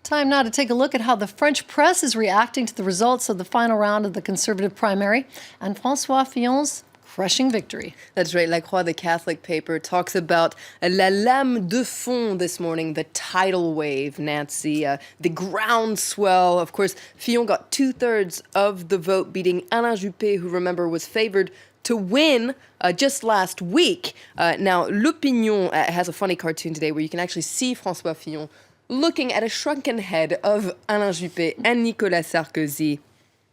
Time now to take a look at how the French press is reacting to the results of the final round of the Conservative primary and François Fillon's crushing victory. That's right. La Croix, the Catholic paper, talks about la lame de fond this morning, the tidal wave, Nancy, the groundswell. Of course, Fillon got 2/3 of the vote, beating Alain Juppé, who, remember, was favored to win just last week. Now, L'Opinion has a funny cartoon today where you can actually see François Fillon looking at a shrunken head of Alain Juppé and Nicolas Sarkozy.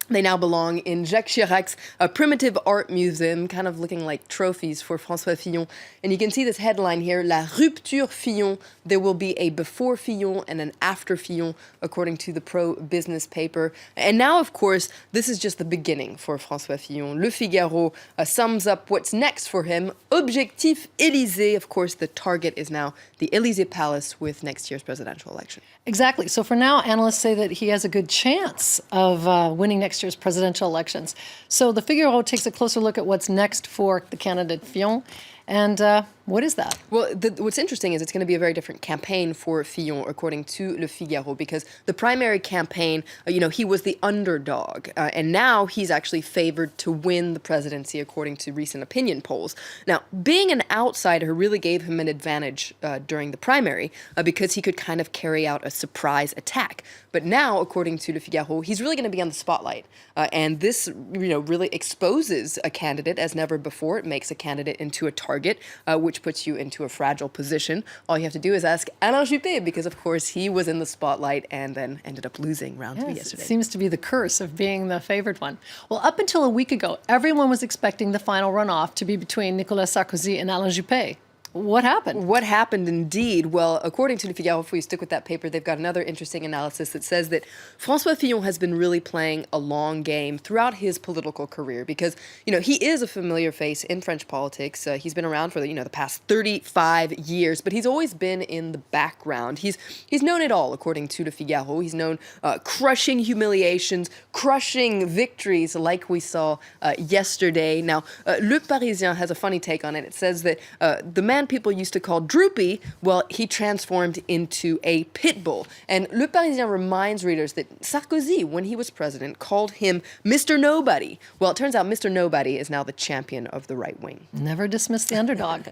They now belong in Jacques Chirac's primitive art museum, kind of looking like trophies for François Fillon. And you can see this headline here, La Rupture Fillon. There will be a before Fillon and an after Fillon, according to the pro-business paper. And now, of course, this is just the beginning for François Fillon. Le Figaro sums up what's next for him. Objectif Élysée. Of course, the target is now the Élysée Palace with next year's presidential election. Exactly. So for now, analysts say that he has a good chance of winning next year's presidential elections. So the Figaro takes a closer look at what's next for the candidate Fillon. And what is that? Well, what's interesting is it's going to be a very different campaign for Fillon, according to Le Figaro, because the primary campaign, he was the underdog. And now he's actually favored to win the presidency, according to recent opinion polls. Now, being an outsider really gave him an advantage during the primary because he could kind of carry out a surprise attack. But now, according to Le Figaro, he's really going to be on the spotlight. And this, really exposes a candidate as never before. It makes a candidate into a target, which puts you into a fragile position. All you have to do is ask Alain Juppé, because, of course, he was in the spotlight and then ended up losing round 3 yesterday. It seems to be the curse of being the favored one. Well, up until a week ago, everyone was expecting the final runoff to be between Nicolas Sarkozy and Alain Juppé. What happened? What happened indeed? Well, according to Le Figaro, if we stick with that paper, they've got another interesting analysis that says that François Fillon has been really playing a long game throughout his political career because, he is a familiar face in French politics. He's been around for, the past 35 years, but he's always been in the background. He's known it all, according to Le Figaro. He's known crushing humiliations, crushing victories like we saw yesterday. Now, Le Parisien has a funny take on it. It says that the man people used to call Droopy, well, he transformed into a pit bull. And Le Parisien reminds readers that Sarkozy, when he was president, called him Mr. Nobody. Well, it turns out Mr. Nobody is now the champion of the right wing. Never dismiss the underdog.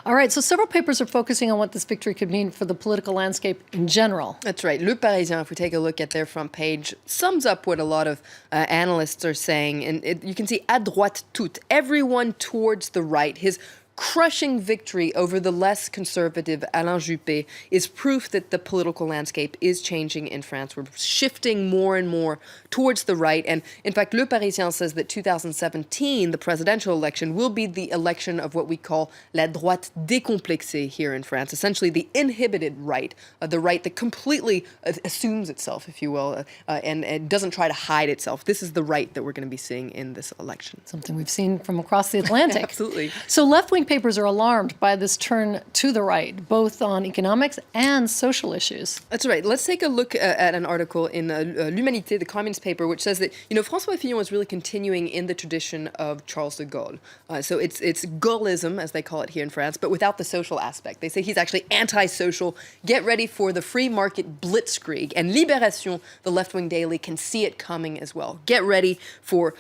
All right, so several papers are focusing on what this victory could mean for the political landscape in general. That's right. Le Parisien, if we take a look at their front page, sums up what a lot of analysts are saying. And you can see à droite toute, everyone towards the right. His crushing victory over the less conservative Alain Juppé is proof that the political landscape is changing in France. We're shifting more and more towards the right. And in fact, Le Parisien says that 2017, the presidential election, will be the election of what we call la droite décomplexée here in France, essentially the inhibited right, the right that completely assumes itself, if you will, and doesn't try to hide itself. This is the right that we're going to be seeing in this election. Something we've seen from across the Atlantic. Absolutely. So left-wing papers are alarmed by this turn to the right, both on economics and social issues. That's right. Let's take a look at an article in L'Humanité, the Communist paper, which says that, François Fillon is really continuing in the tradition of Charles de Gaulle. So it's Gaullism, as they call it here in France, but without the social aspect. They say he's actually anti-social. Get ready for the free market blitzkrieg. And Libération, the left-wing daily, can see it coming as well. Get ready for,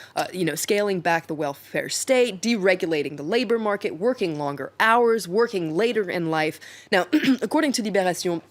scaling back the welfare state, deregulating the labor market, working longer hours, working later in life. Now, according to Libération,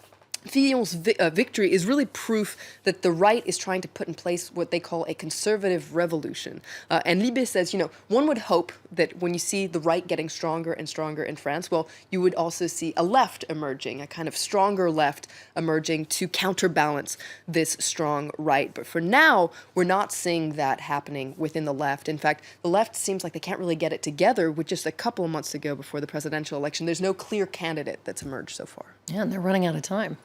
Fillon's victory is really proof that the right is trying to put in place what they call a conservative revolution. And Libé says, one would hope that when you see the right getting stronger and stronger in France, well, you would also see a left emerging, a kind of stronger left emerging to counterbalance this strong right. But for now, we're not seeing that happening within the left. In fact, the left seems like they can't really get it together with just a couple of months to go before the presidential election. There's no clear candidate that's emerged so far. Yeah, and they're running out of time.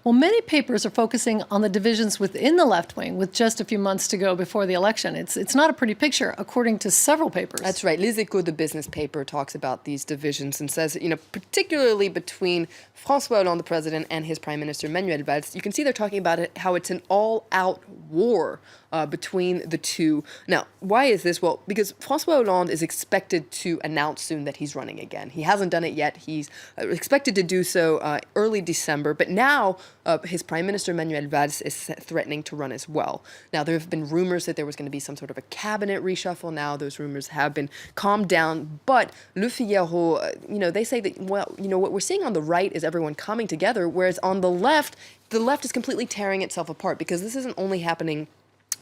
Well, many papers are focusing on the divisions within the left wing with just a few months to go before the election. It's not a pretty picture, according to several papers. That's right. Les Echos, the business paper, talks about these divisions and says, particularly between François Hollande, the president, and his prime minister, Manuel Valls, you can see they're talking about it, how it's an all-out war between the two. Now, why is this? Well, because François Hollande is expected to announce soon that he's running again. He hasn't done it yet. He's expected to do so early December, but now his Prime Minister Manuel Valls is threatening to run as well. Now, there have been rumors that there was going to be some sort of a cabinet reshuffle. Now, those rumors have been calmed down, but Le Figaro, they say that, well, what we're seeing on the right is everyone coming together, whereas on the left is completely tearing itself apart, because this isn't only happening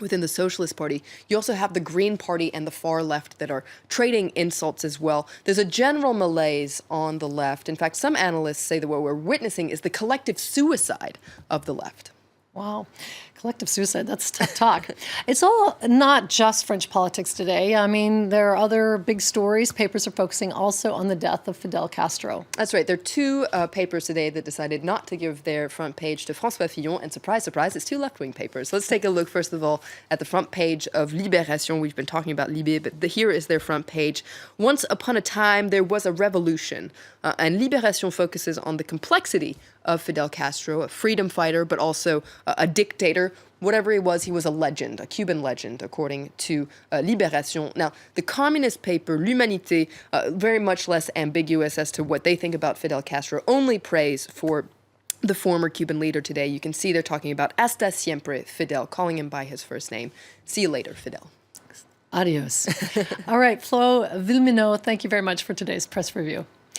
within the Socialist Party. You also have the Green Party and the far left that are trading insults as well. There's a general malaise on the left. In fact, some analysts say that what we're witnessing is the collective suicide of the left. Wow. Collective suicide, that's tough talk. It's all not just French politics today. I mean, there are other big stories. Papers are focusing also on the death of Fidel Castro. That's right. There are two papers today that decided not to give their front page to François Fillon, and surprise, surprise, it's two left-wing papers. Let's take a look, first of all, at the front page of Libération. We've been talking about Libé, but here is their front page. Once upon a time, there was a revolution, and Libération focuses on the complexity of Fidel Castro, a freedom fighter, but also a dictator. Whatever he was a legend, a Cuban legend, according to Libération. Now, the communist paper, L'Humanité, very much less ambiguous as to what they think about Fidel Castro, only praise for the former Cuban leader today. You can see they're talking about hasta siempre Fidel, calling him by his first name. See you later, Fidel. Adios. All right, Flo Villeminot, thank you very much for today's press review.